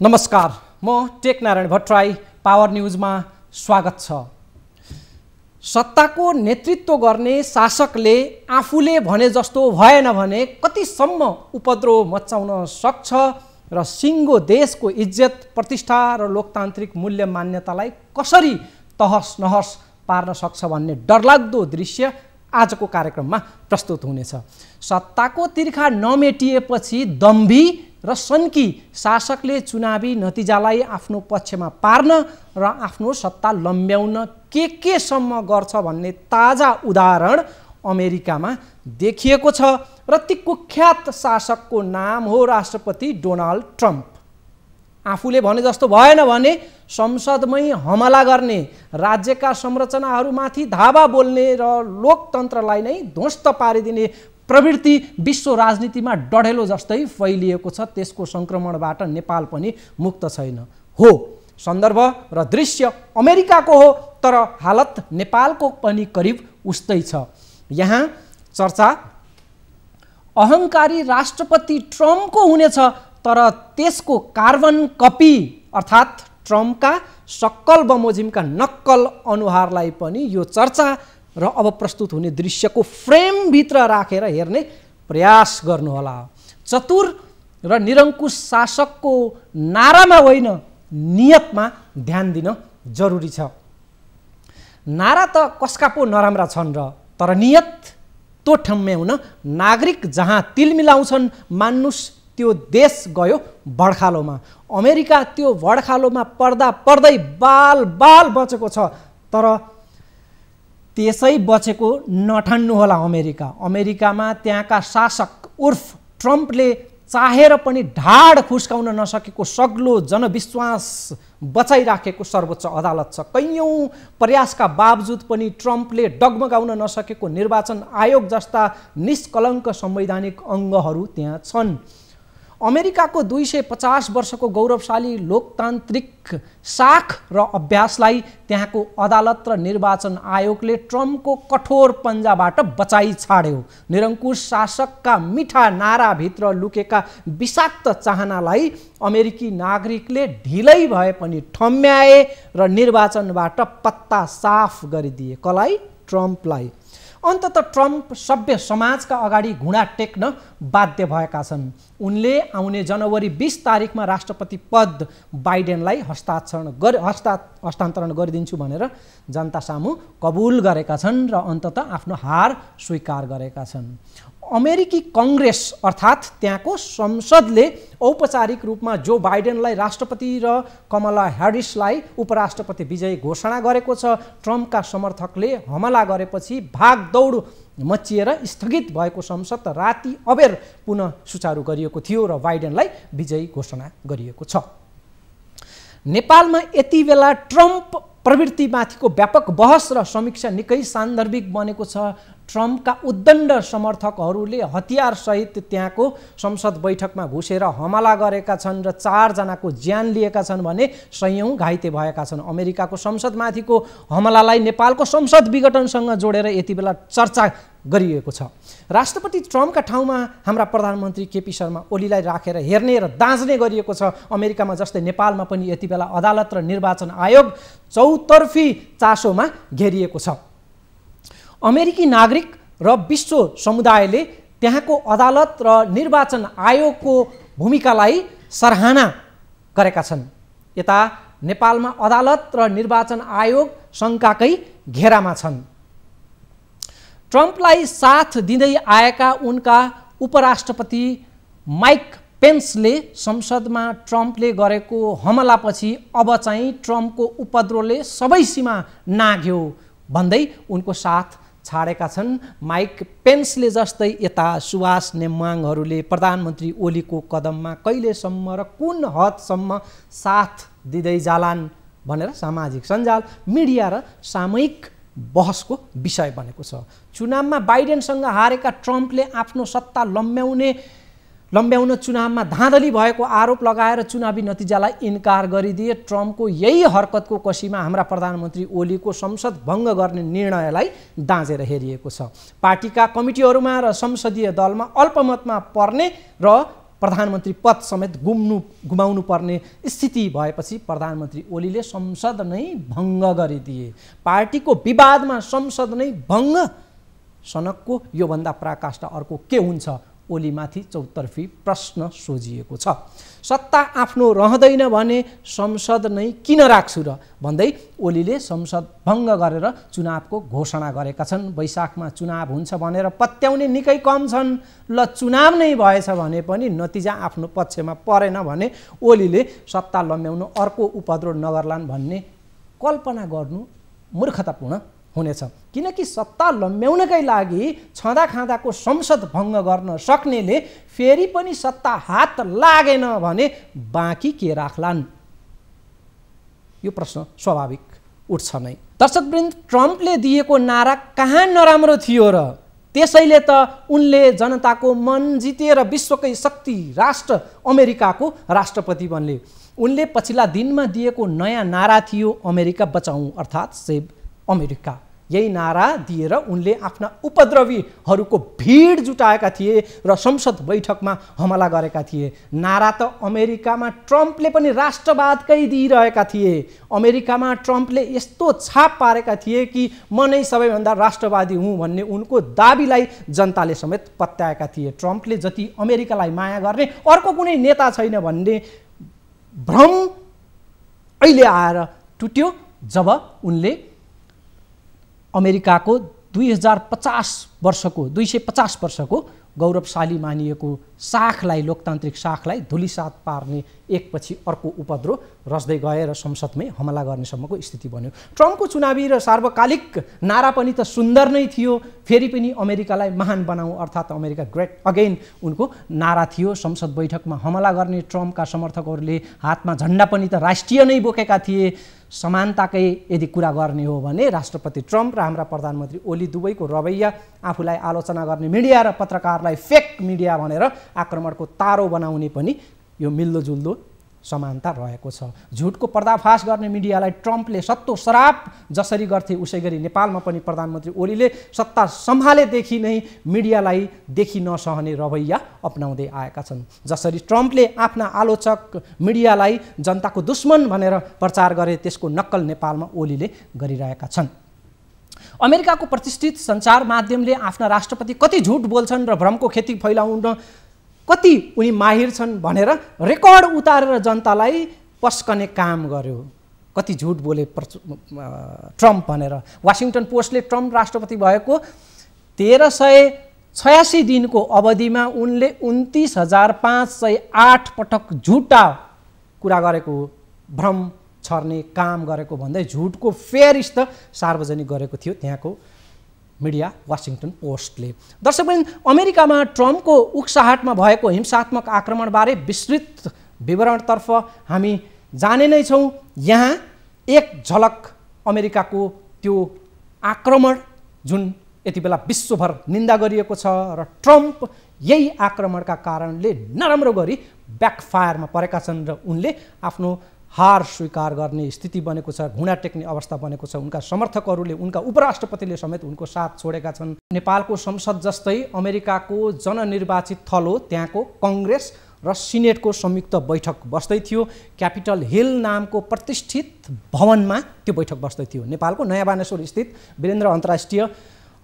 नमस्कार, म टेकनारायण भट्टराई। पावर न्यूजमा स्वागत छ। सत्ताको नेतृत्व गर्ने शासकले आफूले भने जस्तो भएन भने कतिसम्म उपद्रव मचाउन सक्छ र सिङ्गो देशको इज्जत, प्रतिष्ठा र लोकतान्त्रिक मूल्य मान्यतालाई कसरी तहस नहस पार्न सक्छ भन्ने डरलाग्दो दृश्य आजको कार्यक्रममा प्रस्तुत हुनेछ। सत्ताको तिर्खा नमेटिएपछि दम्भी र सन्की शासकले चुनावी नतिजालाई आफ्नो पक्षमा पार्न र आफ्नो सत्ता लम्ब्याउन के सम्म गर्छ भन्ने ताजा उदाहरण अमेरिकामा देखिएको छ र ती कुख्यात शासकको नाम हो राष्ट्रपति डोनाल्ड ट्रम्प। आफूले भने जस्तो भएन भने संसदमै हमला गर्ने, राज्यका संरचनाहरूमाथि धावा बोल्ने र लोकतन्त्रलाई नै ध्वस्त पारिदिने प्रवृत्ति विश्व राजनीतिमा डढेलो जस्तै फैलिएको छ। त्यसको सङ्क्रमणबाट नेपाल पनि मुक्त छैन। हो, सन्दर्भ र दृश्य अमेरिकाको हो, तर हालत नेपालको पनि करिब उस्तै छ। यहाँ चर्चा अहङ्कारी राष्ट्रपति ट्रम्पको हुनेछ, तर त्यसको कार्बन कपी अर्थात् ट्रम्पका सक्कल बमोजिमका नक्कल अनुहारलाई पनि यो चर्चा र अब प्रस्तुत हुने दृश्यको फ्रेमभित्र राखेर हेर्ने प्रयास गर्नुहोला। चतुर र निरङ्कुश शासकको नारामा होइन, नियतमा ध्यान दिन जरुरी छ। नारा त कसका पो नराम्रा छन् र, तर नियत तो ठम्म्याउन नागरिक जहाँ तिल मिलाउँछन् मान्नुस् त्यो देश गयो बडखालोमा। अमेरिका त्यो बडखालोमा पर्दा पर्दै बाल बाल बचेको छ, तर त्यसै बचेको नठान्नुहोला। अमेरिकामा त्यहाँका शासक उर्फ ट्रम्पले चाहेर पनि ढाड खुस्काउन नसकेको सग्लो जनविश्वास बचाइराखेको सर्वोच्च अदालत छ। कैयौँ प्रयासका बावजुद पनि ट्रम्पले डगमगाउन नसकेको निर्वाचन आयोग जस्ता निष्कलङ्क संवैधानिक अङ्गहरू त्यहाँ छन्। अमेरिकाको 250 वर्षको गौरवशाली लोकतान्त्रिक साख र अभ्यासलाई त्यहाँको अदालत र निर्वाचन आयोगले ट्रम्पको कठोर पन्जाबाट बचाइ छाड्यो। निरङ्कुश शासकका मिठा नाराभित्र लुकेका विषाक्त चाहनालाई अमेरिकी नागरिकले ढिलै भए पनि ठम्म्याए र निर्वाचनबाट पत्ता साफ गरिदिए। कसलाई? ट्रम्पलाई। अन्ततः ट्रम्प सभ्य समाजका अगाडि घुँडा टेक्न बाध्य भएका छन्। उनले आउने जनवरी 20 तारिखमा राष्ट्रपति पद बाइडेनलाई हस्तान्तरण गरिदिन्छु भनेर जनता सामु कबुल गरेका छन् र अन्ततः आफ्नो हार स्वीकार गरेका छन्। अमेरिकी कङ्ग्रेस अर्थात् त्यहाँको संसदले औपचारिक रूपमा जो बाइडेनलाई राष्ट्रपति र कमला ह्यारिसलाई उपराष्ट्रपति विजयी घोषणा गरेको छ। ट्रम्पका समर्थकले हमला गरेपछि भागदौड मचिएर स्थगित भएको संसद राति अबेर पुनः सुचारू गरिएको थियो र बाइडेनलाई विजयी घोषणा गरिएको छ। नेपालमा यति बेला ट्रम्प प्रवृत्तिमाथिको व्यापक बहस र समीक्षा निकै सान्दर्भिक बनेको छ। ट्रम्पका उद्दण्ड समर्थकहरूले हतियारसहित त्यहाँको संसद बैठकमा घुसेर हमला गरेका छन् र 4 जनाको ज्यान लिएका छन् भने 100औं घाइते भएका छन्। अमेरिकाको संसदमाथिको हमलालाई नेपालको संसद विघटनसँग जोडेर यति बेला चर्चा गरिएको छ। राष्ट्रपति ट्रम्पका ठाउँमा हाम्रा प्रधानमन्त्री केपी शर्मा ओलीलाई राखेर हेर्ने र दाँच्ने गरिएको छ। अमेरिकामा जस्तै नेपालमा पनि यति बेला अदालत र निर्वाचन आयोग चौतर्फी चासोमा घेरिएको छ। अमेरिकी नागरिक र विश्व समुदायले त्यहाँको अदालत र निर्वाचन आयोगको भूमिकालाई सराहना गरेका छन्। यता नेपालमा अदालत र निर्वाचन आयोग शङ्काकै घेरामा छन्। ट्रम्पलाई साथ दिँदै आएका उनका उपराष्ट्रपति माइक पेन्सले संसदमा ट्रम्पले गरेको हमलापछि अब चाहिँ ट्रम्पको उपद्रवले सबै सीमा नाघ्यो भन्दै उनको साथ छाडेका छन्। माइक पेन्सले जस्तै यता सुभाष नेमाङहरूले प्रधानमन्त्री ओलीको कदममा कहिलेसम्म र कुन हदसम्म साथ दिँदै जालान् भनेर सामाजिक सञ्जाल, मिडिया र सामूहिक बहसको विषय बनेको छ। चुनावमा बाइडेनसँग हारेका ट्रम्पले आफ्नो सत्ता लम्ब्याउन चुनावमा धाँधली भएको आरोप लगाएर चुनावी नतिजालाई इन्कार गरिदिए। ट्रम्पको यही हरकतको कसीमा हाम्रा प्रधानमन्त्री ओलीको संसद भङ्ग गर्ने निर्णयलाई दाँजेर हेरिएको छ। पार्टीका कमिटीहरूमा र संसदीय दलमा अल्पमतमा पर्ने र प्रधानमन्त्री पद समेत गुमाउनु पर्ने स्थिति भएपछि प्रधानमन्त्री ओलीले संसद नै भङ्ग गरिदिए। पार्टीको विवादमा संसद नै भङ्ग, सनकको योभन्दा पराकाष्ठा अर्को के हुन्छ? ओलीमाथि चौतर्फी प्रश्न सोझिएको छ। सत्ता आफ्नो रहँदैन भने संसद नै किन राख्छु र भन्दै ओलीले संसद भङ्ग गरेर चुनावको घोषणा गरेका छन्। वैशाखमा चुनाव हुन्छ भनेर पत्याउने निकै कम छन्। ल चुनाव नै भएछ भने पनि नतिजा आफ्नो पक्षमा परेन भने ओलीले सत्ता लम्ब्याउन अर्को उपद्रव नगर्लान् भन्ने कल्पना गर्नु मूर्खतापूर्ण हुनेछ। किनकि सत्ता लम्ब्याउनकै लागि छँदा खाँदाको संसद भङ्ग गर्न सक्नेले फेरि पनि सत्ता हात लागेन भने बाँकी के राख्लान्? यो प्रश्न स्वाभाविक उठ्छ नै। दर्शकवृन्द, ट्रम्पले दिएको नारा कहाँ नराम्रो थियो र? त्यसैले त उनले जनताको मन जितेर विश्वकै शक्ति राष्ट्र अमेरिकाको राष्ट्रपति बन्ने। उनले पछिल्ला दिनमा दिएको नयाँ नारा थियो अमेरिका बचाउँ, अर्थात् सेभ अमेरिका। यही नारा दिएर उनले आफ्ना उपद्रवीहरूको भिड जुटाएका थिए र संसद बैठकमा हमला गरेका थिए। नारा त अमेरिकामा ट्रम्पले पनि राष्ट्रवादकै दिइरहेका थिए। अमेरिकामा ट्रम्पले यस्तो छाप पारेका थिए कि म नै सबैभन्दा राष्ट्रवादी हुँ भन्ने उनको दाबीलाई जनताले समेत पत्याएका थिए। ट्रम्पले जति अमेरिकालाई माया गर्ने अर्को कुनै नेता छैन भन्ने भ्रम अहिले आएर टुट्यो जब उनले अमेरिकाको 250 वर्षको गौरवशाली मानिएको शाखलाई, लोकतान्त्रिक शाखलाई धुलिसात पार्ने एकपछि अर्को उपद्रव रच्दै गए र संसदमै हमला गर्नेसम्मको स्थिति बन्यो। ट्रम्पको चुनावी र सार्वकालिक नारा पनि त सुन्दर नै थियो। फेरि पनि अमेरिकालाई महान बनाऊ, अर्थात् अमेरिका ग्रेट अगेन उनको नारा थियो। संसद बैठकमा हमला गर्ने ट्रम्पका समर्थकहरूले हातमा झन्डा पनि त राष्ट्रिय नै बोकेका थिए। समानताकै यदि कुरा गर्ने हो भने राष्ट्रपति ट्रम्प र हाम्रा प्रधानमन्त्री ओली दुवैको रवैया आफूलाई आलोचना गर्ने मिडिया र पत्रकारलाई फेक मिडिया भनेर आक्रमणको तारो बनाउने पनि यो मिल्दोजुल्दो समानता रहेको छ। झुटको पर्दाफास गर्ने मिडियालाई ट्रम्पले सत्तो सराप जसरी गर्थे उसै गरी नेपालमा पनि प्रधानमन्त्री ओलीले सत्ता सम्हालेदेखि नै मिडियालाई देखि नसहने रवैया अपनाउँदै आएका छन्। जसरी ट्रम्पले आफ्ना आलोचक मिडियालाई जनताको दुश्मन भनेर प्रचार गरे त्यसको नक्कल नेपालमा ओलीले गरिरहेका छन्। अमेरिकाको प्रतिष्ठित सञ्चार माध्यमले आफ्ना राष्ट्रपति कति झुट बोल्छन् र भ्रमको खेती फैलाउन कति उनी माहिर छन् भनेर रेकर्ड उतारेर जनतालाई पस्कने काम गर्यो। कति झुट बोले ट्रम्प भनेर। वाशिङटन पोस्टले ट्रम्प राष्ट्रपति भएको 1386 दिनको अवधिमा उनले 29,508 पटक झुटा कुरा गरेको, भ्रम छर्ने काम गरेको भन्दै झुटको फेरिस्त सार्वजनिक गरेको थियो त्यहाँको मिडिया वाशिङटन पोस्टले। दर्शकवृन्द, अमेरिकामा ट्रम्पको उक्साहटमा भएको हिंसात्मक आक्रमणबारे विस्तृत विवरणतर्फ हामी जाने नै छौँ। यहाँ एक झलक अमेरिकाको त्यो आक्रमण जुन यति बेला विश्वभर निन्दा गरिएको छ र ट्रम्प यही आक्रमणका कारणले नराम्रो गरी ब्याकफायरमा परेका छन् र उनले आफ्नो हार स्वीकार गर्ने स्थिति बनेको छ, घुँडा टेक्ने अवस्था बनेको छ। उनका समर्थकहरूले, उनका उपराष्ट्रपतिले समेत उनको साथ छोडेका छन्। नेपालको संसद जस्तै अमेरिकाको जननिर्वाचित थलो त्यहाँको कङ्ग्रेस र सिनेटको संयुक्त बैठक बस्दै थियो। क्यापिटल हिल नामको प्रतिष्ठित भवनमा त्यो बैठक बस्दै थियो। नेपालको नयाँ बानेश्वर स्थित वीरेन्द्र अन्तर्राष्ट्रिय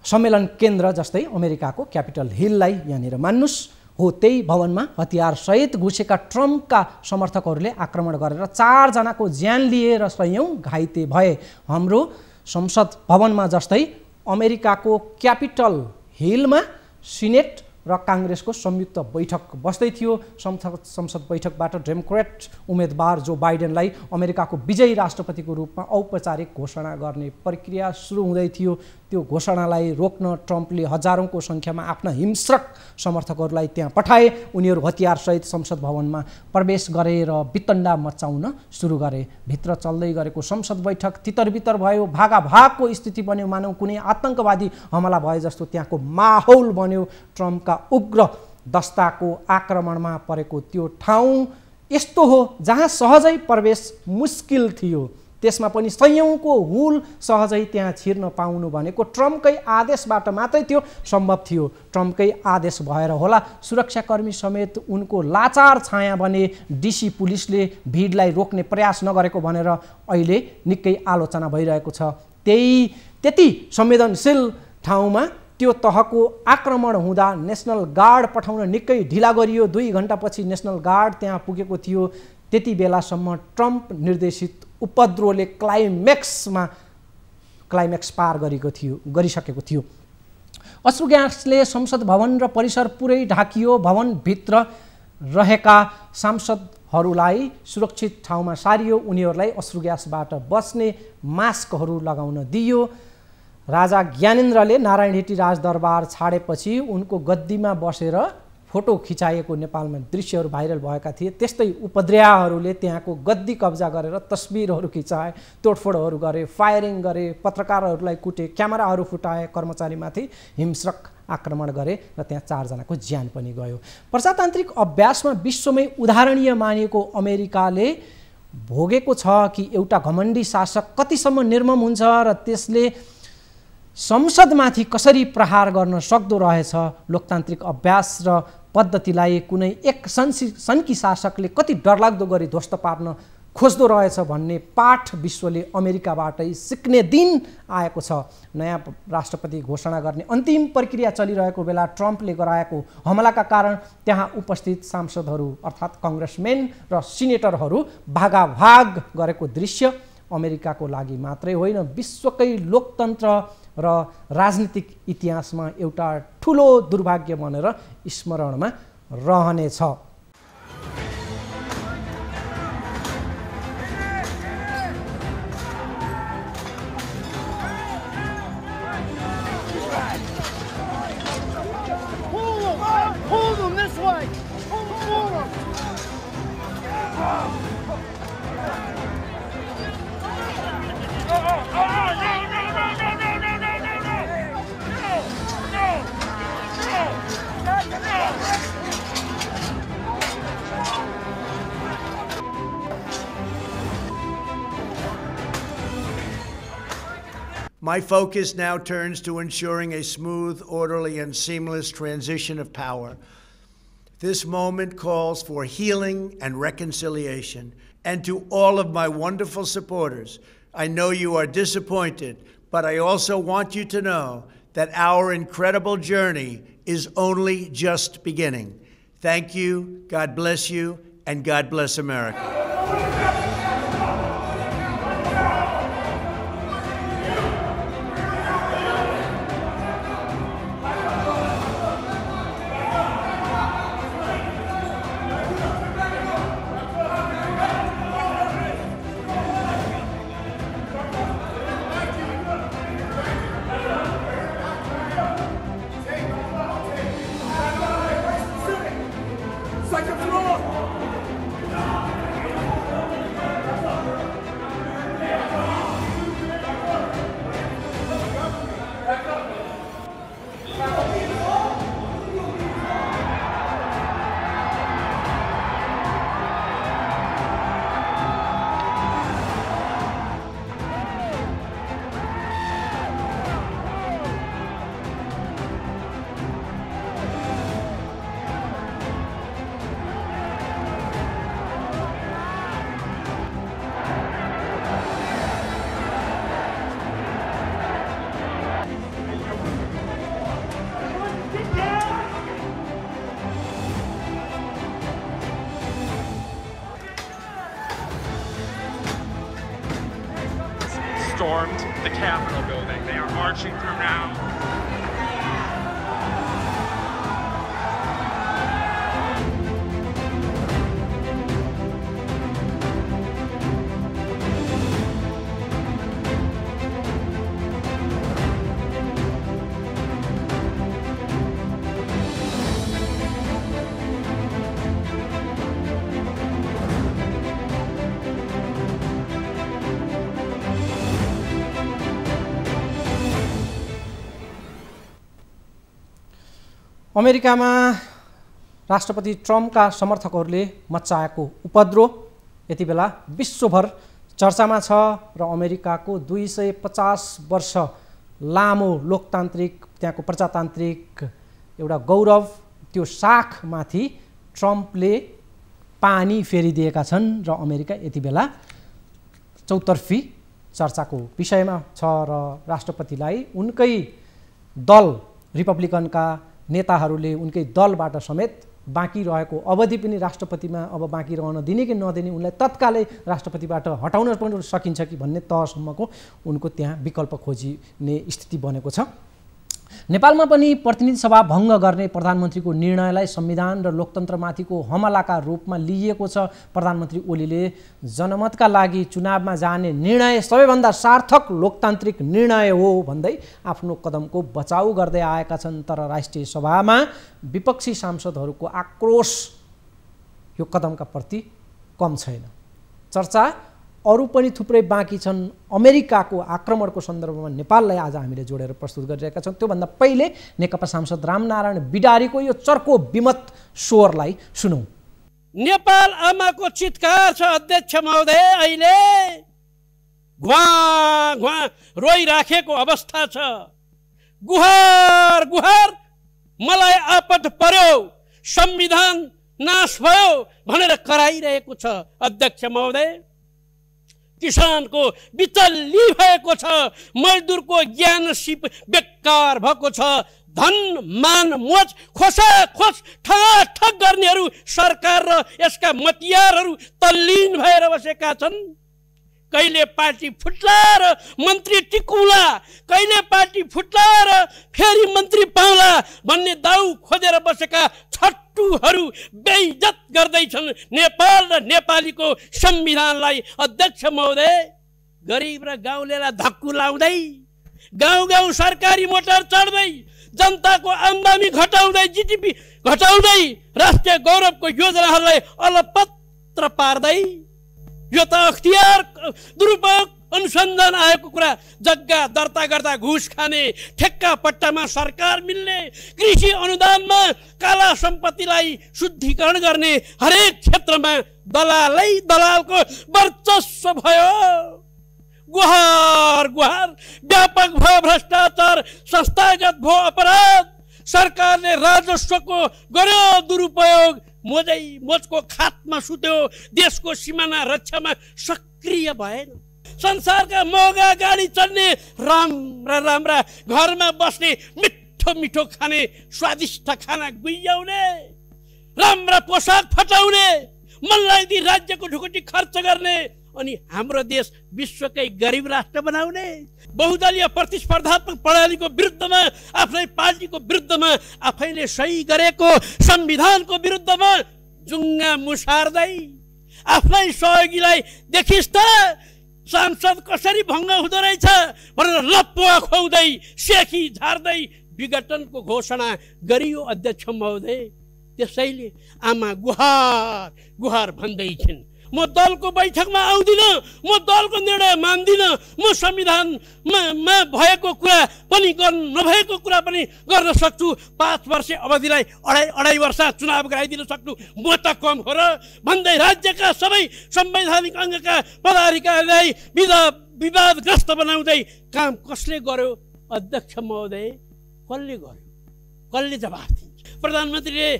सम्मेलन केन्द्र जस्तै अमेरिकाको क्यापिटल हिललाई यहाँनिर मान्नुस् हो। त्यही भवनमा हतियारसहित घुसेका ट्रम्पका समर्थकहरूले आक्रमण गरेर 4 जनाको ज्यान लिए र सयौं घाइते भए। हाम्रो संसद भवनमा जस्तै अमेरिकाको क्यापिटल हिलमा सिनेट र काङ्ग्रेसको संयुक्त बैठक बस्दै थियो। संसद बैठकबाट डेमोक्रेट उम्मेदवार जो बाइडेनलाई अमेरिकाको विजयी राष्ट्रपतिको रूपमा औपचारिक घोषणा गर्ने प्रक्रिया सुरु हुँदै थियो। त्यो घोषणालाई रोक्न ट्रम्पले हजारौंको सङ्ख्यामा आफ्ना हिंस्रक समर्थकहरूलाई त्यहाँ पठाए। उनीहरू हतियारसहित संसद भवनमा प्रवेश गरे र वितण्डा मचाउन सुरु गरे। भित्र चल्दै गरेको संसद बैठक तितरबितर भयो, भागाभागको स्थिति बन्यो, मानौ कुनै आतंकवादी हमला भए जस्तो त्यहाँको माहौल बन्यो। ट्रम्पका उग्र दस्ताको आक्रमणमा परेको त्यो ठाउँ यस्तो हो जहाँ सहजै प्रवेश मुस्किल थियो। त्यसमा पनि सयौँको हुल सहजै त्यहाँ छिर्न पाउनु भनेको ट्रम्पकै आदेशबाट मात्रै त्यो सम्भव थियो। ट्रम्पकै आदेश भएर होला सुरक्षाकर्मी समेत उनको लाचार छाया बने डिसी पुलिसले भिडलाई रोक्ने प्रयास नगरेको भनेर अहिले निकै आलोचना भइरहेको छ। त्यति संवेदनशील ठाउँमा त्यो तहको आक्रमण हुँदा नेसनल गार्ड पठाउन निकै ढिला गरियो। 2 घण्टापछि नेसनल गार्ड त्यहाँ पुगेको थियो। त्यति बेलासम्म ट्रम्प निर्देशित उपद्रवले क्लाइमेक्स पार गरिसकेको थियो। अश्रु ग्यासले संसद भवन र परिसर पुरै ढाकियो। भवनभित्र रहेका सांसदहरूलाई सुरक्षित ठाउँमा सारियो। उनीहरूलाई अश्रु ग्यासबाट बच्ने मास्कहरू लगाउन दिइयो। राजा ज्ञानेन्द्रले नारायण हिटी राजदरबार छाडेपछि उनको गद्दीमा बसेर फोटो खिचाएको नेपालमा दृश्यहरू भाइरल भएका थिए। त्यस्तै उपद्रवहरूले त्यहाँको गद्दी कब्जा गरेर तस्बिरहरू खिचाए, तोडफोडहरू गरे, फायरिङ गरे, पत्रकारहरूलाई कुटे, क्यामेराहरू फुटाए, कर्मचारीमाथि हिंस्रक आक्रमण गरे र त्यहाँ 4 जनाको ज्यान पनि गयो। प्रजातान्त्रिक अभ्यासमा विश्वमै उदाहरणीय मानिएको अमेरिकाले भोगेको छ कि एउटा घमण्डी शासक कतिसम्म निर्मम हुन्छ र त्यसले संसदमाथि कसरी प्रहार गर्न सक्दो रहेछ। लोकतान्त्रिक अभ्यास र पद्धतिलाई कुनै एक सन्की शासकले कति डरलाग्दो गरी ध्वस्त पार्न खोज्दो रहेछ भन्ने पाठ विश्वले अमेरिकाबाटै सिक्ने दिन आएको छ। नयाँ राष्ट्रपति घोषणा गर्ने अन्तिम प्रक्रिया चलिरहेको बेला ट्रम्पले गराएको हमलाका कारण त्यहाँ उपस्थित सांसदहरू अर्थात् कङ्ग्रेसमेन र सिनेटरहरू भागाभाग गरेको दृश्य अमेरिकाको लागि मात्रै होइन विश्वकै लोकतन्त्र र राजनीतिक इतिहासमा एउटा ठुलो दुर्भाग्य बनेर स्मरणमा रहनेछ। My focus now turns to ensuring a smooth, orderly, and seamless transition of power. This moment calls for healing and reconciliation. And to all of my wonderful supporters, I know you are disappointed, but I also want you to know that our incredible journey is only just beginning. Thank you, God bless you, and God bless America. Stormed the Capitol building. They are marching through now. अमेरिकामा राष्ट्रपति ट्रम्पका समर्थकहरूले मच्चाएको उपद्रव यति बेला विश्वभर चर्चामा छ र अमेरिकाको 250 वर्ष लामो लोकतान्त्रिक त्यहाँको प्रजातान्त्रिक एउटा गौरव त्यो शाखमाथि ट्रम्पले पानी फेरिदिएका छन् र अमेरिका यति बेला चौतर्फी चर्चाको विषयमा छ र राष्ट्रपतिलाई उनकै दल रिपब्लिकनका नेताहरूले उनकै दलबाट समेत बाँकी रहेको अवधि पनि राष्ट्रपतिमा अब बाँकी रहन दिने कि नदिने उनलाई तत्कालै राष्ट्रपतिबाट हटाउन पनि सकिन्छ कि भन्ने तहसम्मको उनको त्यहाँ विकल्प खोजिने स्थिति बनेको छ। नेपालमा पनि प्रतिनिधि सभा भङ्ग गर्ने प्रधानमन्त्रीको निर्णयलाई संविधान र लोकतन्त्रमाथिको हमलाका रूपमा लिइएको छ। प्रधानमन्त्री ओलीले जनमतका लागि चुनावमा जाने निर्णय सबैभन्दा सार्थक लोकतान्त्रिक निर्णय हो भन्दै आफ्नो कदमको बचाउ गर्दै आएका छन्। तर राष्ट्रिय सभामा विपक्षी सांसदहरूको आक्रोश यो कदमका प्रति कम छैन। चर्चा अरू पनि थुप्रै बाँकी छन्। अमेरिकाको आक्रमणको सन्दर्भमा नेपाललाई आज हामीले जोडेर प्रस्तुत गरिरहेका छौँ। त्योभन्दा पहिले नेकपा सांसद रामनारायण बिडारीको यो चर्को विमत स्वरलाई सुनौँ। नेपाल आमाको चितकार छ अध्यक्ष महोदय, अहिले घुवा घुवा रोइराखेको अवस्था छ। गुहार गुहार मलाई आपत पर्यो, संविधान नाश भयो भनेर कराइरहेको छ अध्यक्ष महोदय। किसानको बिचल्ली भएको छ, मजदुरको ज्ञान सिप बेकार भएको छ। धन मान मोच खोसा खोस ठगाठग गर्नेहरू सरकार र यसका मतियारहरू तल्लीन भएर बसेका छन्। कहिले पार्टी फुट्ला र मन्त्री टिकुला, कहिले पार्टी फुट्ला र फेरि मन्त्री पाउला भन्ने दाउ खोजेर बसेका छट्टुहरू बेइज्जत गर्दैछन् नेपाल र नेपालीको संविधानलाई। अध्यक्ष महोदय, गरिब र गाउँलेलाई धक्कु लाउँदै, गाउँ गाउँ सरकारी मोटर चढ्दै, जनताको आम्दानी घटाउँदै, जिडिपी घटाउँदै, राष्ट्रिय गौरवको योजनाहरूलाई अलपत्र पार्दै, यो त अख्तियार दुरुपयोग अनुसन्धान आएको कुरा। जग्गा दर्ता गर्दा घुस खाने, ठेक्का पट्टामा सरकार मिल्ने, कृषि अनुदानमा काला सम्पत्तिलाई शुद्धिकरण गर्ने, हरेक क्षेत्रमा दलालै दलालको वर्चस्व भयो। गुहार गुहार व्यापक भयो भ्रष्टाचार, संस्थागत भयो अपराध, सरकारले राजस्वको गर्यो दुरुपयोग, मोजै मोजको खातमा सुत्यो, देशको सिमाना रक्षामा सक्रिय भएन। संसारका महँगा गाडी चढ्ने, राम्रा राम्रा घरमा बस्ने, मिठो मिठो खाने, स्वादिष्ट खाना गुइयाउने, राम्रा पोसाक फटाउने, मनलाग्दी राज्यको ढुकुटी खर्च गर्ने, अनि हाम्रो देश विश्वकै गरिब राष्ट्र बनाउने, बहुदलीय प्रतिस्पर्धात्मक प्रणालीको विरुद्धमा, आफ्नै पार्टीको विरुद्धमा, आफैले सही गरेको संविधानको विरुद्धमा जुङ्गा मुसार्दै, आफ्नै सहयोगीलाई देखिस् त सांसद कसरी भङ्ग हुँदो रहेछ भनेर लप्पुवा खुवाउँदै, सेखी झार्दै विघटनको घोषणा गरियो अध्यक्ष महोदय। त्यसैले आमा गुहार गुहार भन्दै छिन्। म दलको बैठकमा आउँदिनँ, म दलको निर्णय मान्दिनँ, म संविधानमा भएको कुरा पनि नभएको कुरा पनि गर्न सक्छु। 5 वर्ष अवधिलाई अढाई वर्ष चुनाव गराइदिन सक्नु म त कम हो र भन्दै राज्यका सबै संवैधानिक अङ्गका पदाधिकारीलाई विवादग्रस्त बनाउँदै काम कसले गर्यो अध्यक्ष महोदय? कसले गर्यो? कसले जवाफ दिन्छ? प्रधानमन्त्रीले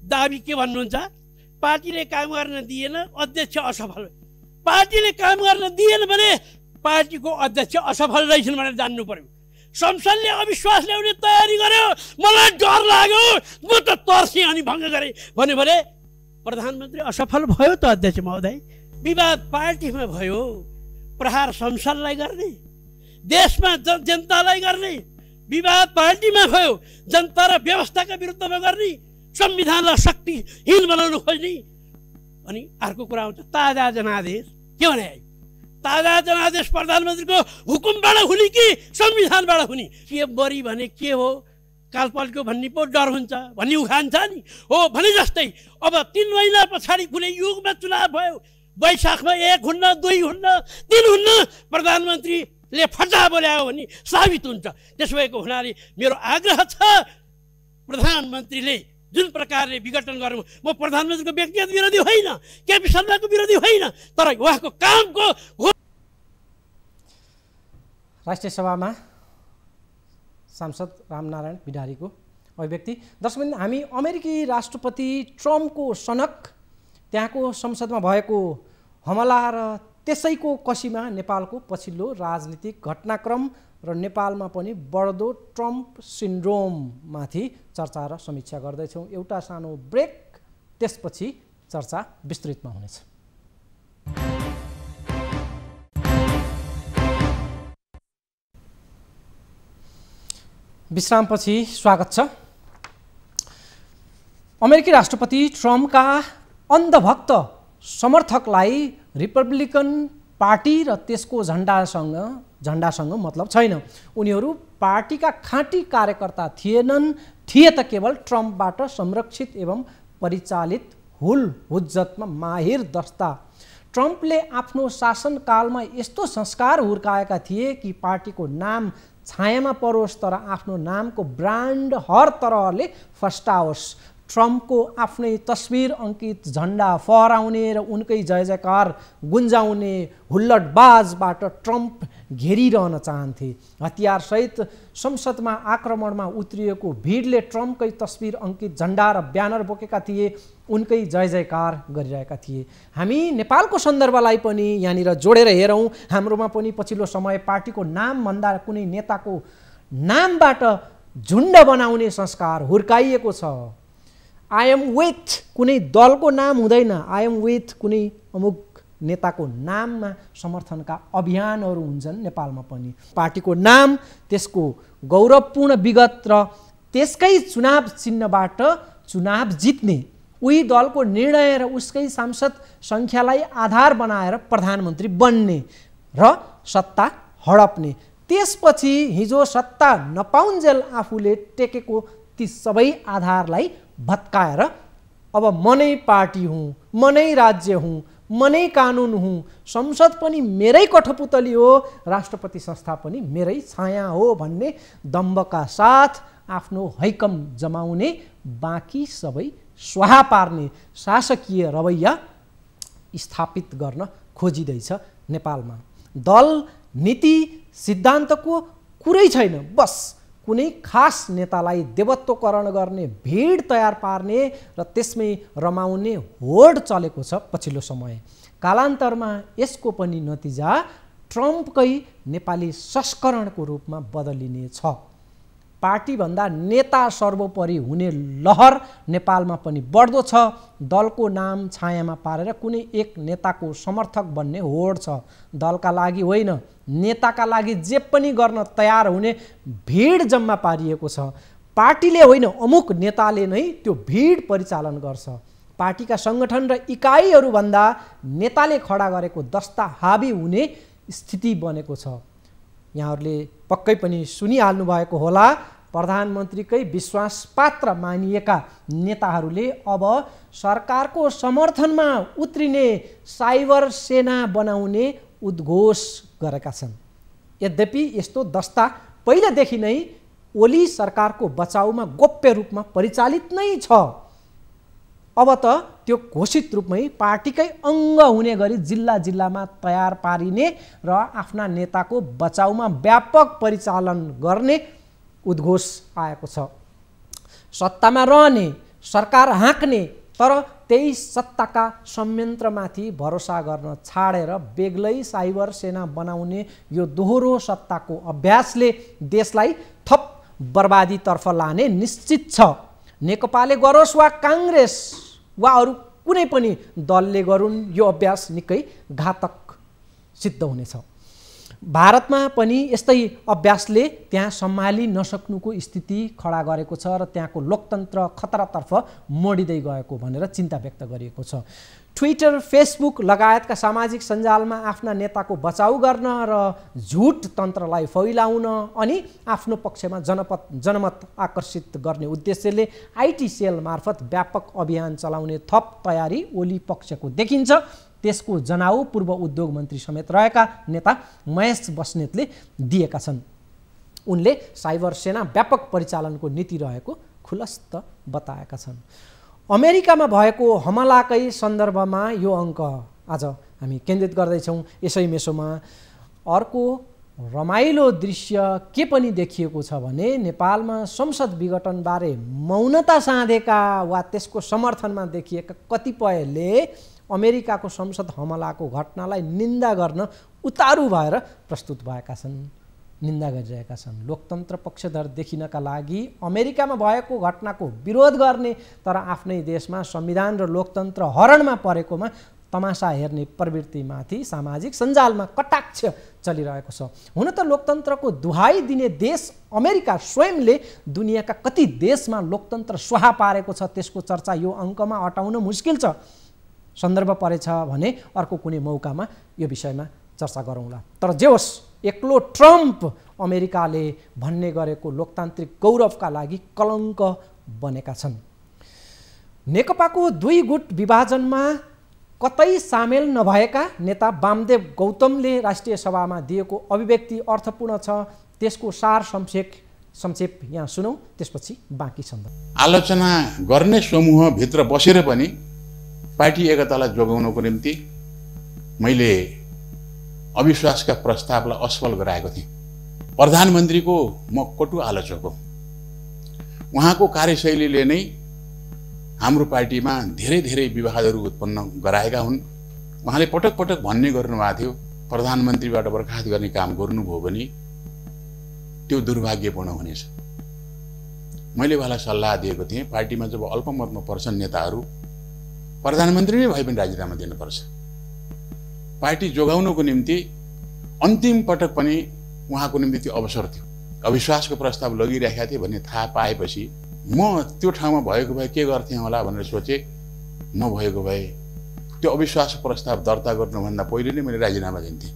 दाबी के भन्नुहुन्छ? पार्टीले काम गर्न दिएन, अध्यक्ष असफल। पार्टीले काम गर्न दिएन भने पार्टीको अध्यक्ष असफल रहेछन् भनेर जान्नु पर्यो। संसदले अविश्वास ल्याउने तयारी गर्यो, मलाई डर लाग्यो, म त तर्सेँ अनि भङ्ग गरेँ भन्यो भने प्रधानमन्त्री असफल भयो त अध्यक्ष महोदय। विवाद पार्टीमा भयो, प्रहार संसदलाई गर्ने, देशमा जनतालाई गर्ने, विवाद पार्टीमा भयो, जनता र व्यवस्थाका विरुद्धमा गर्ने, संविधानलाई शक्तिहीन बनाउन खोज्ने। अनि अर्को कुरा आउँछ ताजा जनादेश। के भने ताजा जनादेश प्रधानमन्त्रीको हुकुमबाट हुने कि संविधानबाट हुने? के बरी भने के हो, कालपालको भन्ने पो डर हुन्छ भन्ने उखान छ नि, हो भने जस्तै अब 3 महिना पछाडि कुनै युगमा चुनाव भयो, वैशाखमा 1 हुन्न, 2 हुन्न, 3 हुन्न, प्रधानमन्त्रीले फटा बोल्यायो भने साबित हुन्छ। त्यसो भएको हुनाले मेरो आग्रह छ प्रधानमन्त्रीले जुन प्रकारले विघटन गर्नु, म प्रधानमन्त्रीको व्यक्तिगत विरोधी होइन, केपी शर्माको विरोधी होइन, तर उहाँको कामको राष्ट्रिय सभामा सांसद रामनारायण बिडारीको अभिव्यक्ति। दर्शकवृन्द, हामी अमेरिकी राष्ट्रपति ट्रम्पको सनक, त्यहाँको संसदमा भएको हमला र त्यसैको कसीमा नेपालको पछिल्लो राजनीतिक घटनाक्रम र नेपालमा पनि बढ्दो ट्रम्प सिन्ड्रोममाथि चर्चा र समीक्षा गर्दैछौँ। एउटा सानो ब्रेक, त्यसपछि चर्चा विस्तृतमा हुनेछ। विश्रामपछि स्वागत छ। अमेरिकी राष्ट्रपति ट्रम्पका अन्धभक्त समर्थकलाई रिपब्लिकन पार्टी र त्यसको झन्डासँग मतलब छैन। उनीहरू पार्टीका खाँटी कार्यकर्ता थिए त केवल ट्रम्पबाट संरक्षित एवं परिचालित हुज्जतमा माहिर दस्ता। ट्रम्पले आफ्नो शासनकालमा यस्तो संस्कार हुर्काएका थिए कि पार्टीको नाम छायामा परोस् तर आफ्नो नामको ब्रान्ड हर तरहले फस्टाओस्। ट्रम्पको आफ्नै तस्बिर अङ्कित झन्डा फहराउने र उनकै जय जयकार गुन्जाउने हुल्लडबाजबाट ट्रम्प घेरिरहन चाहन्थे। हतियारसहित संसदमा आक्रमणमा उत्रिएको भिडले ट्रम्पकै तस्बिर अङ्कित झन्डा र ब्यानर बोकेका थिए, उनकै जय जयकार गरिरहेका थिए। हामी नेपालको सन्दर्भलाई पनि यहाँनिर जोडेर हेरौँ। हाम्रोमा पनि पछिल्लो समय पार्टीको नामभन्दा कुनै नेताको नामबाट झुन्ड बनाउने संस्कार हुर्काइएको छ। आई एम विथ कुनै दलको नाम हुँदैन, आई एम विथ कुनै अमुक नेताको नाममा समर्थनका अभियानहरू हुन्छन् नेपालमा पनि। पार्टीको नाम, त्यसको गौरवपूर्ण विगत र त्यसकै चुनाव चिन्हबाट चुनाव जित्ने, उही दलको निर्णय र उसकै सांसद सङ्ख्यालाई आधार बनाएर प्रधानमन्त्री बन्ने र सत्ता हडप्ने। त्यसपछि हिजो सत्ता नपाउन्जेल आफूले टेकेको ती सबै आधारलाई भत्काएर अब म नै पार्टी हुँ, म नै राज्य हुँ, म नै कानुन हुँ, संसद पनि मेरै कठपुतली हो, राष्ट्रपति संस्था पनि मेरै छाया हो भन्ने दम्बका साथ आफ्नो हैकम जमाउने, बाँकी सबै स्वाहा पार्ने शासकीय रवैया स्थापित गर्न खोजिँदैछ नेपालमा। दल, नीति, सिद्धान्तको कुरै छैन, बस कुनै खास नेतालाई देवत्वकरण गर्ने, भिड तयार पार्ने र त्यसमै रमाउने होड चलेको छ पछिल्लो समय। कालान्तरमा यसको पनि नतिजा ट्रम्पकै नेपाली संस्करणको रूपमा बदलिने छ। पार्टीभन्दा नेता सर्वोपरि हुने लहर नेपालमा पनि बढ्दो छ। दलको नाम छायामा पारेर कुनै एक नेताको समर्थक बन्ने होड छ। दलका लागि होइन, नेताका लागि जे पनि गर्न तयार हुने भिड जम्मा पारिएको छ। पार्टीले होइन, अमुक नेताले नै त्यो भिड परिचालन गर्छ। पार्टीका सङ्गठन र इकाइहरूभन्दा नेताले खडा गरेको दस्ता हाबी हुने स्थिति बनेको छ। यहाँहरूले पक्कै पनि सुनिहाल्नु भएको होला, प्रधानमन्त्रीकै विश्वासपात्र मानिएका नेताहरूले अब सरकारको समर्थनमा उत्रिने साइबर सेना बनाउने उद्घोष गरेका छन्। यद्यपि यस्तो दस्ता पहिलेदेखि नै ओली सरकारको बचाउमा गोप्य रूपमा परिचालित नै छ। अब त त्यो घोषित रूपमै पार्टीकै अङ्ग हुने गरी जिल्ला जिल्लामा तयार पारिने र आफ्ना नेताको बचाउमा व्यापक परिचालन गर्ने उद्घोष आएको छ। सत्तामा रहने, सरकार हाँक्ने, तर त्यही सत्ताका संयन्त्रमाथि भरोसा गर्न छाडेर बेग्लै साइबर सेना बनाउने यो दोहोरो सत्ताको अभ्यासले देशलाई थप बर्बादीतर्फ लाने निश्चित छ। नेकपाले गरोस् वा काङ्ग्रेस वा अरू कुनै पनि दलले गरून्, यो अभ्यास निकै घातक सिद्ध हुनेछ। भारतमा पनि यस्तै अभ्यासले त्यहाँ सम्हालि नसक्नुको स्थिति खडा गरेको छ र त्यहाँको लोकतन्त्र खतरातर्फ मोडिँदै गएको भनेर चिन्ता व्यक्त गरिएको छ। ट्विटर, फेसबुक लगायतका सामाजिक सञ्जालमा आफ्ना नेताको बचाउ गर्न र झुट तन्त्रलाई फैलाउन अनि आफ्नो पक्षमा जनमत आकर्षित गर्ने उद्देश्यले आइटी सेल मार्फत व्यापक अभियान चलाउने थप तयारी ओली पक्षको देखिन्छ। त्यसको जनाउ पूर्व उद्योग मन्त्री समेत रहेका नेता महेश बस्नेतले दिएका छन्। उनले साइबर सेना व्यापक परिचालनको नीति रहेको खुलस्त बताएका छन्। अमेरिकामा भएको हमलाकै सन्दर्भमा यो अङ्क आज हामी केन्द्रित गर्दैछौँ। यसै मेसोमा अर्को रमाइलो दृश्य के पनि देखिएको छ भने नेपालमा संसद विघटनबारे मौनता साधेका वा त्यसको समर्थनमा देखिएका कतिपयले अमेरिकाको संसद हमलाको घटनालाई निन्दा गर्न उतारू भएर प्रस्तुत भएका छन्, निन्दा गरिरहेका छन्। लोकतन्त्र पक्षधर देखिनका लागि अमेरिकामा भएको घटनाको विरोध गर्ने तर आफ्नै देशमा संविधान र लोकतन्त्र हरणमा परेकोमा तमासा हेर्ने प्रवृत्तिमाथि सामाजिक सञ्जालमा कटाक्ष चलिरहेको छ। हुन त लोकतन्त्रको दुहाई दिने देश अमेरिका स्वयंले दुनियाँका कति देशमा लोकतन्त्र स्वाहा पारेको छ त्यसको चर्चा यो अङ्कमा अटाउन मुस्किल छ। सन्दर्भ परेछ भने अर्को कुनै मौकामा यो विषयमा चर्चा गरौँला। तर जे होस्, एक्लो ट्रम्प अमेरिकाले भन्ने गरेको लोकतान्त्रिक गौरवका लागि कलङ्क बनेका छन्। नेकपाको दुई गुट विभाजनमा कतै सामेल नभएका नेता वामदेव गौतमले राष्ट्रिय सभामा दिएको अभिव्यक्ति अर्थपूर्ण छ। त्यसको सार संक्षेप यहाँ सुनौँ, त्यसपछि बाँकी सन्दर्भ। आलोचना गर्ने समूहभित्र बसेर पनि पार्टी एकतालाई जोगाउनको निम्ति मैले अविश्वासका प्रस्तावलाई असफल गराएको थिएँ। प्रधानमन्त्रीको म कटु आलोचक हो। उहाँको कार्यशैलीले नै हाम्रो पार्टीमा धेरै धेरै विवादहरू उत्पन्न गराएका हुन्। उहाँले पटक पटक भन्ने गर्नुभएको थियो प्रधानमन्त्रीबाट बर्खास्त गर्ने काम गर्नुभयो भने त्यो दुर्भाग्यपूर्ण हुनेछ। मैले उहाँलाई सल्लाह दिएको थिएँ पार्टीमा जब अल्पमतमा पर्छन् नेताहरू प्रधानमन्त्री नै भए पनि राजीनामा दिनुपर्छ। पार्टी जोगाउनको निम्ति अन्तिम पटक पनि उहाँको निम्ति त्यो अवसर थियो। अविश्वासको प्रस्ताव लगिरहेका थिए भन्ने थाहा पाएपछि म त्यो ठाउँमा भएको भए के गर्थेँ होला भनेर सोचेँ। नभएको भए त्यो अविश्वास प्रस्ताव दर्ता गर्नुभन्दा पहिले नै मैले राजीनामा दिन्थेँ।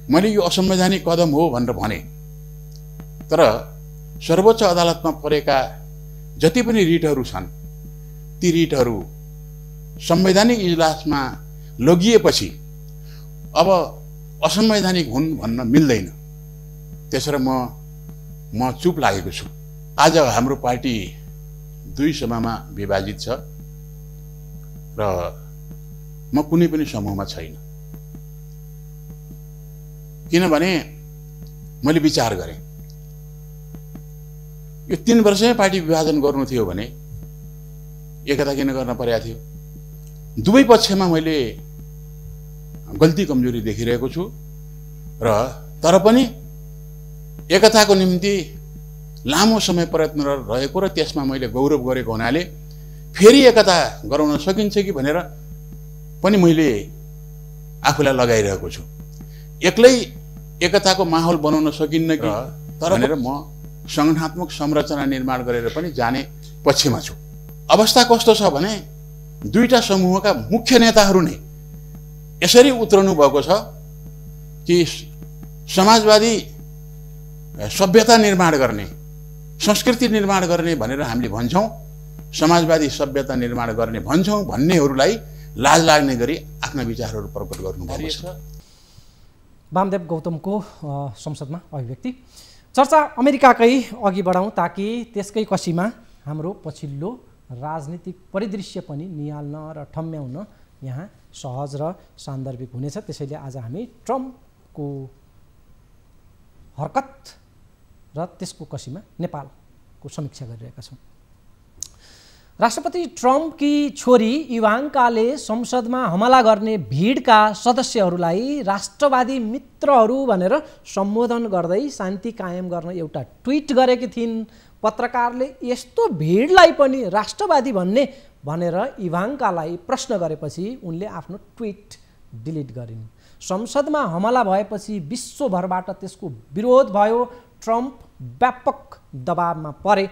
मैले यो असंवैधानिक कदम हो भनेर भने, तर सर्वोच्च अदालतमा परेका जति पनि रिटहरू छन् ती रिटहरू संवैधानिक इजलासमा लगिएपछि अब असंवैधानिक हुन् भन्न मिल्दैन। त्यसरी म चुप लागेको छु। आज हाम्रो पार्टी दुई समूहमा विभाजित छ र म कुनै पनि समूहमा छैन। किनभने मैले विचार गरेँ यो 3 वर्षमै पार्टी विभाजन गर्नु थियो भने एकता किन गर्न परेको थियो। दुवै पक्षमा मैले गल्ती कमजोरी देखिरहेको छु र तर पनि एकताको निम्ति लामो समय प्रयत्न रहेको र त्यसमा मैले गौरव गरेको हुनाले फेरि एकता गराउन सकिन्छ कि भनेर पनि मैले आफूलाई लगाइरहेको छु। एक्लै एकताको माहौल बनाउन सकिन्न कि भनेर म संगठनात्मक संरचना निर्माण गरेर पनि जाने पक्षमा छु। अवस्था कस्तो छ भने दुईटा समूहका मुख्य नेताहरू नै यसरी उत्रनु भएको छ कि समाजवादी सभ्यता निर्माण गर्ने, संस्कृति निर्माण गर्ने भनेर हामीले भन्छौँ। समाजवादी सभ्यता निर्माण गर्ने भन्छौँ भन्नेहरूलाई लाज लाग्ने गरी आफ्ना विचारहरू प्रकट गर्नुभएको छ। वामदेव गौतमको संसदमा अभिव्यक्ति। चर्चा अमेरिकाकै अघि बढाउँ ताकि त्यसकै कसीमा हाम्रो पछिल्लो राजनीतिक परिदृश्य पनि निहाल्न र ठम्म्याउन यहाँ सहज र सान्दर्भिक हुनेछ। त्यसैले आज हामी ट्रम्पको हरकत र त्यसको कसीमा नेपालको समीक्षा गरिरहेका छौँ। राष्ट्रपति ट्रम्पकी छोरी इभाङ्काले संसदमा हमला गर्ने भिडका सदस्यहरूलाई राष्ट्रवादी मित्रहरू भनेर सम्बोधन गर्दै शान्ति कायम गर्न एउटा ट्विट गरेकी थिइन्। पत्रकारले यस्तो भिडलाई पनि राष्ट्रवादी भन्ने भनेर इभाङ्कालाई प्रश्न गरेपछि उनले आफ्नो ट्विट डिलिट गरिन्। संसदमा हमला भएपछि विश्वभरबाट त्यसको विरोध भयो। ट्रम्प व्यापक दबावमा परे।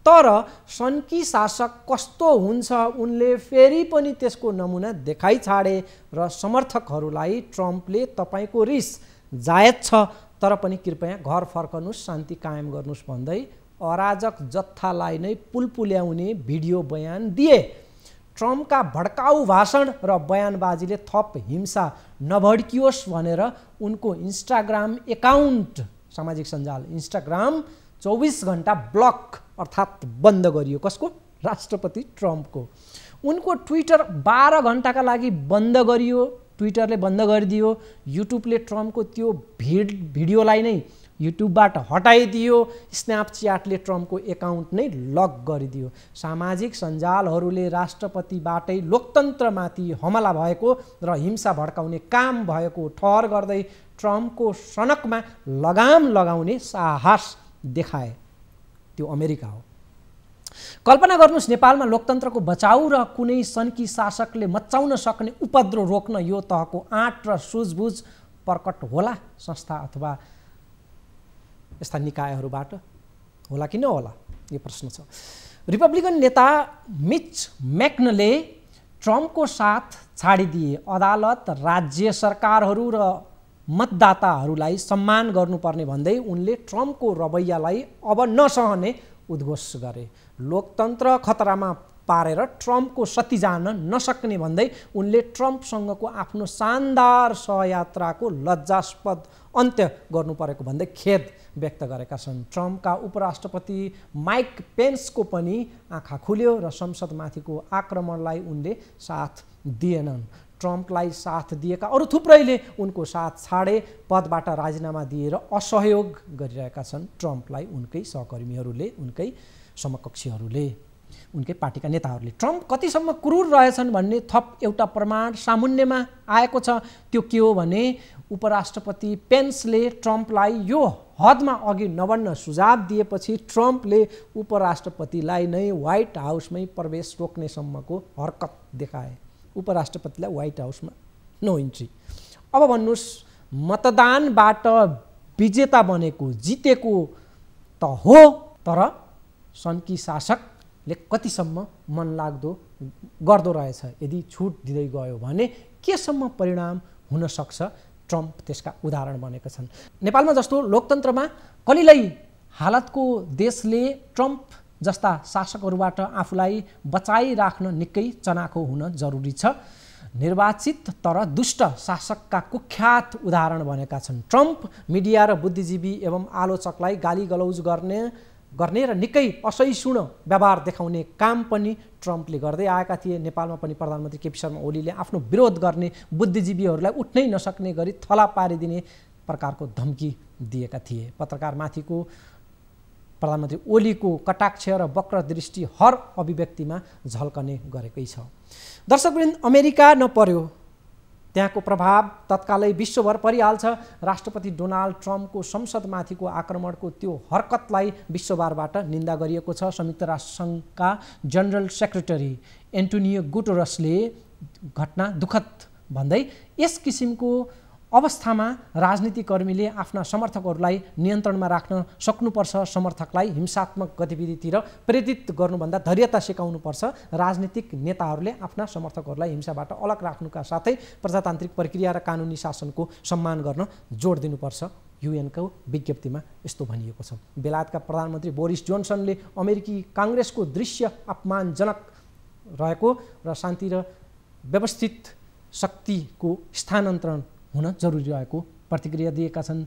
तर सन्की शासक कस्तो हुन्छ उनले फेरि पनि त्यसको नमुना देखाइ छाडे र समर्थकहरूलाई ट्रम्पले तपाईँको रिस जायज छ तर पनि कृपया घर फर्कनुहोस्, शान्ति कायम गर्नुहोस् भन्दै अराजक जत्थालाई नै पुलपुल्याउने भिडियो बयान दिए। ट्रम्पका भड्काउ भाषण र बयानबाजीले थप हिंसा नभड्कियोस् भनेर उनको इन्स्टाग्राम एकाउन्ट, सामाजिक सञ्जाल इन्स्टाग्राम 24 घण्टा ब्लक अर्थात् बन्द गरियो। कसको? राष्ट्रपति ट्रम्पको। उनको ट्विटर 12 घण्टाका लागि बन्द गरियो। ट्विटरले बन्द गरिदियो, युट्युबले ट्रम्पको त्यो भिडियोलाई नै युट्युबबाट हटाइदियो, स्न्यापच्याटले ट्रम्पको एकाउन्ट नै लक गरिदियो। सामाजिक सञ्जालहरूले राष्ट्रपतिबाटै लोकतन्त्रमाथि हमला भएको र हिंसा भड्काउने काम भएको ठहर गर्दै ट्रम्पको सनकमा लगाम लगाउने साहस देखाए। त्यो अमेरिका हो। कल्पना गर्नुहोस्, नेपालमा लोकतन्त्रको बचाउ र कुनै सनकी शासकले मचाउन सक्ने उपद्रव रोक्न यो तहको आँट र सुझबुझ प्रकट होला संस्था अथवा यस्ता निकायहरूबाट? होला कि नहोला, यो प्रश्न छ। रिपब्लिकन नेता मिच मैक्नले ट्रम्पको साथ छाडिदिए। अदालत राज्य सरकारहरू र मतदाताहरूलाई सम्मान गर्नुपर्ने भन्दै उनले ट्रम्पको रवैयालाई अब नसहने उद्घोष गरे। लोकतन्त्र खतरामा पारेर ट्रम्पको सती जान नसक्ने भन्दै उनले ट्रम्पसँगको आफ्नो शानदार सहयात्राको लज्जास्पद अन्त्य गर्नु परेको भन्दै खेद व्यक्त गरेका छन्। ट्रम्पका उपराष्ट्रपति माइक पेन्सको पनि आँखा खुल्यो र संसदमाथिको आक्रमणलाई उनले साथ दिएनन्। ट्रम्पलाई साथ दिएका अरू थुप्रैले उनको साथ छाडे, पदबाट राजीनामा दिएर असहयोग गरिरहेका छन् ट्रम्पलाई उनकै सहकर्मीहरूले, उनकै समकक्षीहरूले, उनकै पार्टीका नेताहरूले। ट्रम्प कतिसम्म क्रूर रहेछन् भन्ने थप एउटा प्रमाण सामुन्यमा आएको छ। त्यो के हो भने उपराष्ट्रपति पेन्सले ट्रम्पलाई यो हदमा अघि नबढ्न सुझाव दिएपछि ट्रम्पले उपराष्ट्रपतिलाई नै व्हाइट हाउसमै प्रवेश रोक्नेसम्मको हरकत देखाए। उपराष्ट्रपतिलाई व्हाइट हाउसमा नो इन्ट्री। अब भन्नुहोस्, मतदानबाट विजेता बनेको जितेको त हो, तर सनकी शासकले कतिसम्म मनलाग्दो गर्दो रहेछ यदि छुट दिँदै गयो भने केसम्म परिणाम हुन सक्छ? ट्रम्प त्यसका उदाहरण बनेका छन्। नेपालमा जस्तो लोकतन्त्रमा कलिलै हालतको देशले ट्रम्प जस्ता शासकहरूबाट आफूलाई बचाइराख्न निकै चनाखो हुन जरुरी छ। निर्वाचित तर दुष्ट शासकका कुख्यात उदाहरण बनेका छन्। ट्रम्प मिडिया र बुद्धिजीवी एवं आलोचकलाई गाली गलौज गर्ने र निकै असहिष्णु व्यवहार देखाउने काम पनि ट्रम्पले गर्दै आएका थिए। नेपालमा पनि प्रधानमन्त्री केपी शर्मा ओलीले आफ्नो विरोध गर्ने बुद्धिजीवीहरूलाई उठ्नै नसक्ने गरी थला पारिदिने प्रकारको धम्की दिएका थिए। पत्रकारमाथिको प्रधानमन्त्री ओलीको कटाक्ष र वक्र दृष्टि हर अभिव्यक्तिमा झल्कने गरेकै छ। दर्शकवृन्द, अमेरिका नपर्यो, त्यहाँको प्रभाव तत्कालै विश्वभर परिहाल्छ। राष्ट्रपति डोनाल्ड ट्रम्पको संसदमाथिको आक्रमणको त्यो हरकतलाई विश्वभरबाट निन्दा गरिएको छ। संयुक्त राष्ट्रसङ्घका जनरल सेक्रेटरी एन्टोनियो गुटेरसले घटना दुःखद भन्दै यस किसिमको अवस्थामा राजनीतिकर्मीले आफ्ना समर्थकहरूलाई नियन्त्रणमा राख्न सक्नुपर्छ, समर्थकलाई हिंसात्मक गतिविधितिर प्रेरित गर्नुभन्दा धैर्यता सिकाउनुपर्छ। राजनीतिक नेताहरूले आफ्ना समर्थकहरूलाई हिंसाबाट अलग राख्नुका साथै प्रजातान्त्रिक प्रक्रिया र कानुनी शासनको सम्मान गर्न जोड दिनुपर्छ। युएनको विज्ञप्तिमा यस्तो भनिएको छ। बेलायतका प्रधानमन्त्री बोरिस जोन्सनले अमेरिकी काङ्ग्रेसको दृश्य अपमानजनक रहेको र शान्ति र व्यवस्थित शक्तिको स्थानान्तरण हुन जरुरी रहेको प्रतिक्रिया दिएका छन्।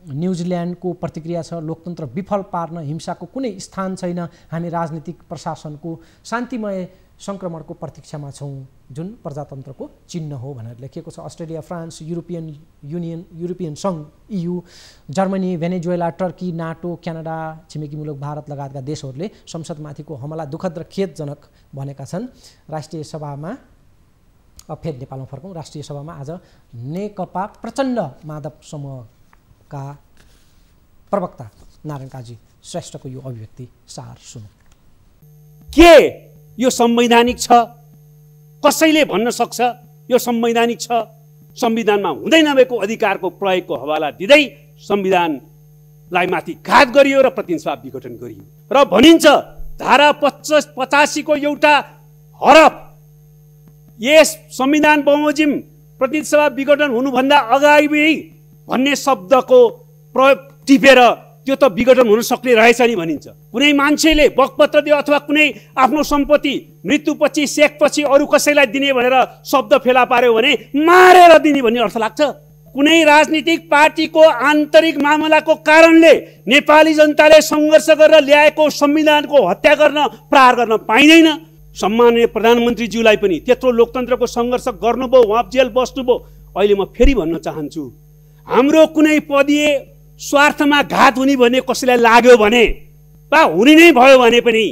न्युजिल्यान्डको प्रतिक्रिया छ, लोकतन्त्र विफल पार्न हिंसाको कुनै स्थान छैन। हामी राजनीतिक प्रशासनको शान्तिमय सङ्क्रमणको प्रतीक्षामा छौँ, जुन प्रजातन्त्रको चिन्ह हो भनेर लेखिएको छ। Australia, France, European union, European सङ्घ, EU, Germany, Venezuela, Turkey, NATO, Canada, छिमेकी मुलुक भारत लगायतका देशहरूले संसदमाथिको हमला दुःखद र खेदजनक भनेका छन्। राष्ट्रिय सभामा फेरि नेपालमा फर्कौँ। राष्ट्रिय सभामा आज नेकपा प्रचण्ड माधव समूहका प्रवक्ता नारायण काजी श्रेष्ठको यो अभिव्यक्ति सार सुनौँ। के यो संवैधानिक छ? कसैले भन्न सक्छ यो संवैधानिक छ? संविधानमा हुँदै नभएको अधिकारको प्रयोगको हवाला दिँदै संविधानलाई माथि घात गरियो र प्रतिनिधि सभा विघटन गरियो र भनिन्छ धारा 85 को एउटा हरफ यस संविधान बमोजिम प्रतिनिधि सभा विघटन हुनुभन्दा अगाडि भन्ने शब्दको प्रयोग टिपेर त्यो त विघटन हुन सक्ने रहेछ नि भनिन्छ। कुनै मान्छेले बकपत्र दियो अथवा कुनै आफ्नो सम्पत्ति मृत्युपछि सेकपछि अरू कसैलाई दिने भनेर शब्द फेला पार्यो भने मारेर दिने भन्ने अर्थ लाग्छ। कुनै राजनीतिक पार्टीको आन्तरिक मामलाको कारणले नेपाली जनताले सङ्घर्ष गरेर ल्याएको संविधानको हत्या गर्न, प्रहार गर्न पाइँदैन। सम्माननीय प्रधानमन्त्रीज्यूलाई पनि त्यत्रो लोकतन्त्रको सङ्घर्ष गर्नुभयो, उहाँ जेल बस्नुभयो। अहिले म फेरि भन्न चाहन्छु, हाम्रो कुनै पदीय स्वार्थमा घात हुने भन्ने कसैलाई लाग्यो भने वा हुने नै भयो भने पनि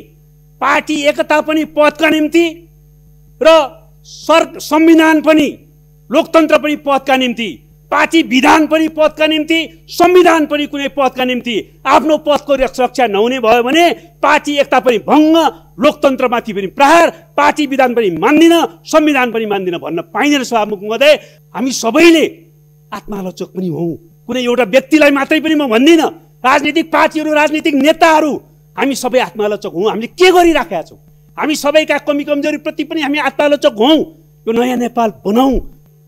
पार्टी एकता पनि पदका निम्ति र संविधान पनि लोकतन्त्र पनि पदका निम्ति, पार्टी विधान पनि पदका निम्ति, संविधान पनि कुनै पदका निम्ति आफ्नो पदको रक्षा नहुने भयो भने पार्टी एकता पनि भङ्ग, लोकतन्त्रमाथि पनि प्रहार, पार्टी विधान पनि मान्दिन, संविधान पनि मान्दिन भन्न पाइँदैन। सभामुख महोदय, हामी सबैले आत्मालोचक पनि हौँ। कुनै एउटा व्यक्तिलाई मात्रै पनि म भन्दिनँ, राजनीतिक पार्टीहरू, राजनीतिक नेताहरू हामी सबै आत्मालोचक हौँ। हामीले के गरिराखेका छौँ, हामी सबैका कमी कमजोरीप्रति पनि हामी आत्मालोचक हौँ। यो नयाँ नेपाल बनाऊ,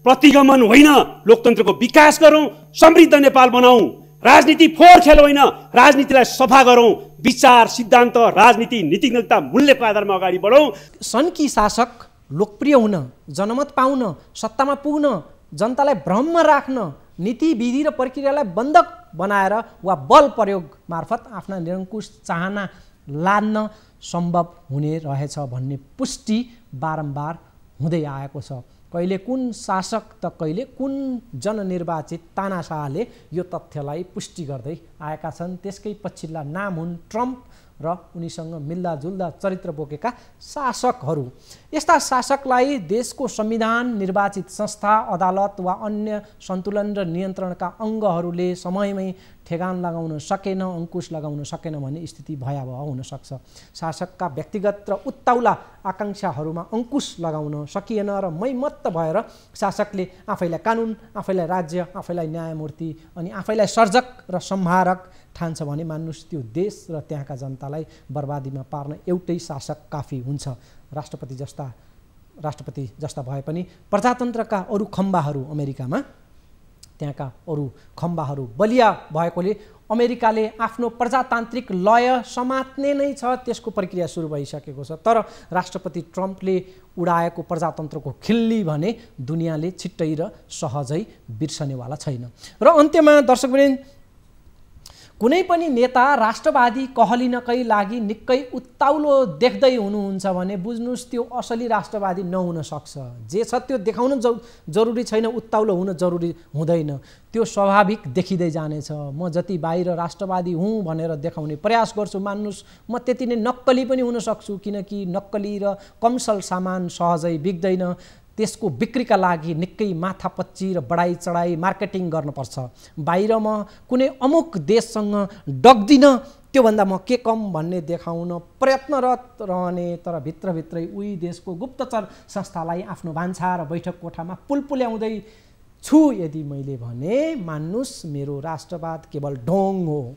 प्रतिगमन होइन, लोकतन्त्रको विकास गरौँ, समृद्ध नेपाल बनाऊ। राजनीति फोहोर खेल होइन, राजनीतिलाई सफा गरौँ, विचार, सिद्धान्त, राजनीति, नीतिज्ञता, मूल्यको आधारमा अगाडि बढौँ। सनकी शासक लोकप्रिय हुन, जनमत पाउन, सत्तामा पुग्न, जनतालाई भ्रममा राख्न, नीति विधि र प्रक्रियालाई बन्धक बनाएर वा बल प्रयोग मार्फत आफ्ना निरङ्कुश चाहना लाद्न सम्भव हुने रहेछ भन्ने पुष्टि बारम्बार हुँदै आएको छ। कहिले कुन शासक त कहिले कुन जननिर्वाचित तानाशाहले यो तथ्यलाई पुष्टि गर्दै आएका छन्। त्यसकै पछिल्ला नाम हुन् ट्रम्प र उनीसँग मिल्दाजुल्दा चरित्र बोकेका शासकहरू। यस्ता शासकलाई देशको संविधान, निर्वाचित संस्था, अदालत वा अन्य सन्तुलन र नियन्त्रणका अङ्गहरूले समयमै ठेगान लगाउन सकेन, अङ्कुश लगाउन सकेन भन्ने स्थिति भयावह हुन सक्छ। शासकका व्यक्तिगत र उत्ताउला आकाङ्क्षाहरूमा अङ्कुश लगाउन सकिएन र मैमत्त भएर शासकले आफैलाई कानुन, आफैलाई राज्य, आफैलाई न्यायमूर्ति अनि आफैलाई सर्जक र संहारक ठान्छ भने मान्नुस् त्यो देश र त्यहाँका जनतालाई बर्बादीमा पार्न एउटै शासक काफी हुन्छ। राष्ट्रपति जस्ता भए पनि प्रजातन्त्रका अरू खम्बाहरू अमेरिकामा, त्यहाँका अरू खम्बाहरू बलिया भएकोले अमेरिकाले आफ्नो प्रजातान्त्रिक लय समात्ने नै छ, त्यसको प्रक्रिया सुरु भइसकेको छ। तर राष्ट्रपति ट्रम्पले उडाएको प्रजातन्त्रको खिल्ली भने दुनियाँले छिट्टै र सहजै बिर्सनेवाला छैन। र अन्त्यमा दर्शकवृन्द, कुनै पनि नेता राष्ट्रवादी कहलिनकै लागि निकै उत्ताउलो देख्दै हुनुहुन्छ भने बुझ्नुस् त्यो असली राष्ट्रवादी नहुन सक्छ। जे छ त्यो देखाउन जरुरी छैन, उत्ताउलो हुन जरुरी हुँदैन, त्यो स्वाभाविक देखिँदै जानेछ। म जति बाहिर राष्ट्रवादी हुँ भनेर देखाउने प्रयास गर्छु, मान्नुस् म त्यति नै नक्कली पनि हुन सक्छु, किनकि नक्कली र कमसल सामान सहजै बिग्दैन। त्यसको बिक्रीका लागि निकै माथापच्ची र बढाइ चढाइ मार्केटिङ गर्नुपर्छ। बाहिर म कुनै अमुक देशसँग डग्दिनँ, त्योभन्दा म के कम भन्ने देखाउन प्रयत्नरत रहने, तर भित्रभित्रै उही देशको गुप्तचर संस्थालाई आफ्नो भान्सा र बैठक कोठामा पुलपुल्याउँदै छु यदि मैले भने मान्नुस् मेरो राष्ट्रवाद केवल ढोङ हो।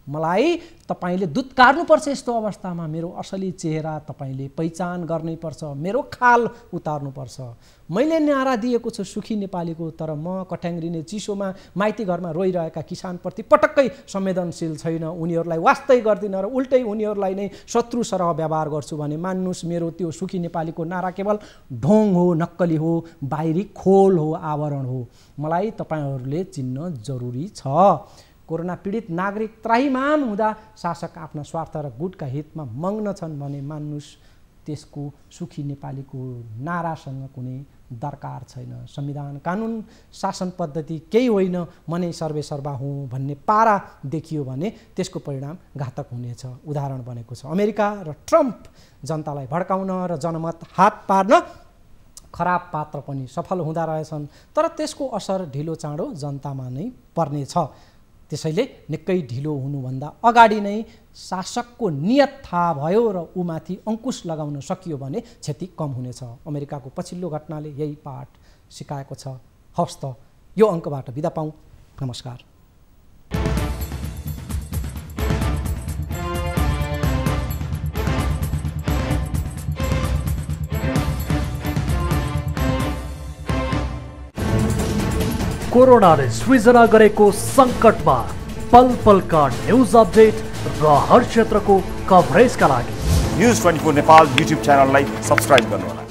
मलाई तपाईले दुत्कार्नुपर्छ। यस्तो अवस्थामा मेरो असली चेहरा तपाईले पहिचान गर्नैपर्छ, मेरो खाल उतार्नुपर्छ। मैले नारा दिएको छु सुखी नेपालीको, तर म कठ्याङ्ग्रिने चिसोमा माइती घरमा रोइरहेका किसानप्रति पटक्कै संवेदनशील छैन। उनीहरूलाई वास्तै गर्दिनँ र उल्टै उनीहरूलाई नै शत्रु सरह व्यवहार गर्छु भने मान्नुस् मेरो त्यो सुखी नेपालीको नारा केवल ढोङ हो, नक्कली हो, बाहिरी खोल हो, आवरण हो। मलाई तपाईहरूले चिन्न जरुरी छ। कोरोना पीडित नागरिक त्राहिमाम हुँदा शासक आफ्ना स्वार्थ र गुटका हितमा मग्न छन् भने मान्नुस् त्यसको सुखी नेपालीको नारासँग कुनै दरकार छैन। संविधान, कानुन, शासन पद्धति केही होइन, म नै सर्वेसर्वा हुँ भन्ने पारा देखियो भने त्यसको परिणाम घातक हुनेछ। उदाहरण बनेको छ अमेरिका र ट्रम्प जनतालाई भड्काउन र जनमत हात पार्न खराब पात्र पनि सफल हुँदा रहेछन्, तर त्यसको असर ढिलो चाँडो जनतामा नै पर्नेछ। त्यसैले निकै ढिलो हुनुभन्दा अगाडि नै शासकको नियत थाहा भयो र ऊमाथि अङ्कुश लगाउन सकियो भने क्षति कम हुनेछ। अमेरिकाको पछिल्लो घटनाले यही पाठ सिकाएको छ। हवस् त, यो अङ्कबाट बिदा पाऊँ। नमस्कार। कोरोनाले सृजना गरेको सङ्कटमा पल पलका न्युज अपडेट र हर क्षेत्रको कभरेजका लागि न्युज 24 नेपाल युट्युब च्यानललाई सब्स्क्राइब गर्नुहोला।